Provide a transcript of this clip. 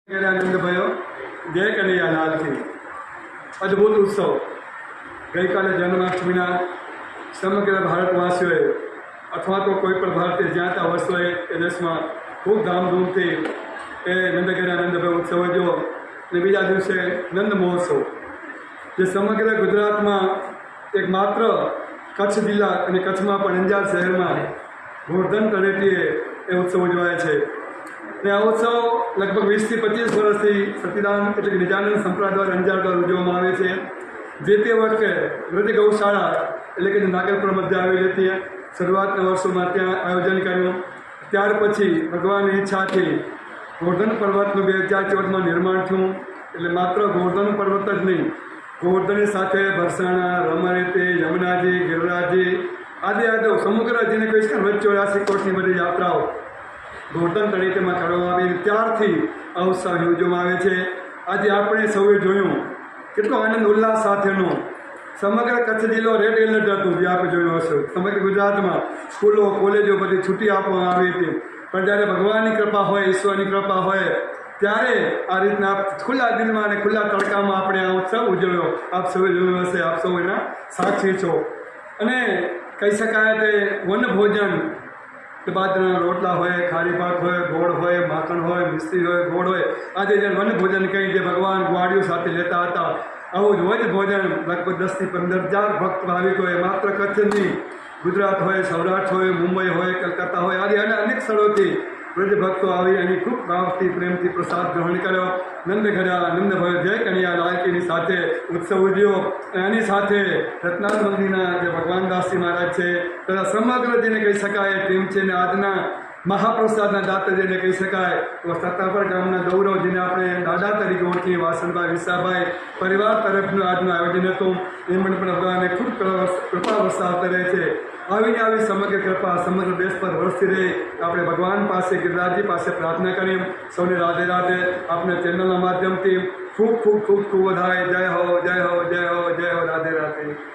આનંદ ભયો જય કનૈયા લાલ की અદ્ભુત ઉત્સવ ગઈકાલે જન્માષ્ટમીના સમગ્ર ભારતવાસીઓએ અથવા તો કોઈ પણ ભારતીય જ્યાં ત્યાં વર્ષોએ એ દેશમાં ખૂબ ધામધૂમથી એ નંદગીરી આનંદભાઈ ઉત્સવ ઉજવ્યો અને બીજા દિવસે નંદ મહોત્સવ જે સમગ્ર ગુજરાતમાં એક માત્ર કચ્છ જિલ્લા અને કચ્છમાં પણ અંજાર શહેરમાં ગોવર્ધન તળેટીએ એ ઉત્સવ ઉજવાય છે ને આ ઉત્સવ લગભગ 20 થી 25 વર્ષથી સતીદાન એટલે કે નિજાનંદ સંપ્રદાય દ્વારા અંજાર દ્વારા ઉજવવામાં આવે છે। જે તે વખતે વ્રજ ગૌશાળા એટલે કે નાગરપુર મધ્ય આવેલી હતી શરૂઆતના વર્ષોમાં ત્યાં આયોજન કર્યું। ત્યાર પછી ભગવાનની ઈચ્છાથી ગોવર્ધન પર્વતનું 2014માં નિર્માણ થયું। એટલે માત્ર ગોવર્ધન પર્વત જ નહીં, ગોવર્ધનની સાથે ભરસાણા, રમારેતી, યમુનાજી, ગિરિરાજજી આદિ સમગ્ર જેને કહીશ કે 84 કોટની બધી યાત્રાઓ ગોવર્ધન તળેટીમાં કરવામાં આવી। ત્યારથી આ ઉત્સવ યોજવામાં આવે છે। આજે આપણે સૌએ જોયું કેટલો આનંદ ઉલ્લાસ સાથેનો સમગ્ર કચ્છ જિલ્લો રેડ એલર્ટ હતું, જે આપણે જોયું હશે। સમગ્ર ગુજરાતમાં સ્કૂલો કોલેજો બધી છૂટી આપવામાં આવી હતી, પણ જ્યારે ભગવાનની કૃપા હોય, ઈશ્વરની કૃપા હોય ત્યારે આ રીતના ખુલ્લા દિલમાં અને ખુલ્લા તડકામાં આપણે આ ઉત્સવ ઉજવ્યો। આપ સૌએ જોયું હશે, આપ સૌ એના સાક્ષી છો। અને કહી શકાય તે વન ભોજન બાજરાના રોટલા હોય, ખારી ભાત હોય, ગોળ હોય, માખણ હોય, મિશ્રી હોય, ગોળ હોય, આજે જે વન ભોજન કહી જે ભગવાન ગ્વાડીઓ સાથે લેતા હતા, આવું જ વન ભોજન લગભગ 10 થી 15,000 ભક્ત ભાવિકોએ માત્ર કચ્છની, ગુજરાત હોય, સૌરાષ્ટ્ર હોય, મુંબઈ હોય, કલકત્તા હોય આદિ અનેક સ્થળોથી વૃદ્ધ ભક્તો આવી અને ખૂબ ભાવથી પ્રેમથી પ્રસાદ ગ્રહણ કર્યો। નંદઘરા નંદભયો જય કનૈયા લાલકીની સાથે ઉત્સવ ઉજવ્યો। અને આની સાથે રત્નાલ મંદિરના જે ભગવાન દાસજી મહારાજ છે તથા સમગ્ર જેને કહી શકાય ટીમ છે ને આજના મહાપ્રસાદના દાતા જેને કહી શકાય તો સત્તાપર ગામના ગૌરવ જેને આપણે દાદા તરીકે ઓળખીએ વાસણભાઈ વિસાભાઈ પરિવાર તરફનું આજનું આયોજન હતું। એમણે પણ ભગવાને ખૂબ કૃપા વરસાવતા રહે છે। આવી સમગ્ર કૃપા સમગ્ર દેશ પર વરસતી રહે આપણે ભગવાન પાસે ગિરિરાજજી પાસે પ્રાર્થના કરીએ। સૌને રાધે રાધે। આપના ચેનલના માધ્યમથી ખૂબ ખૂબ ખૂબ ખૂબ વધાય। જય હો, જય હો, જય હો, જય હો, રાધે રાધે।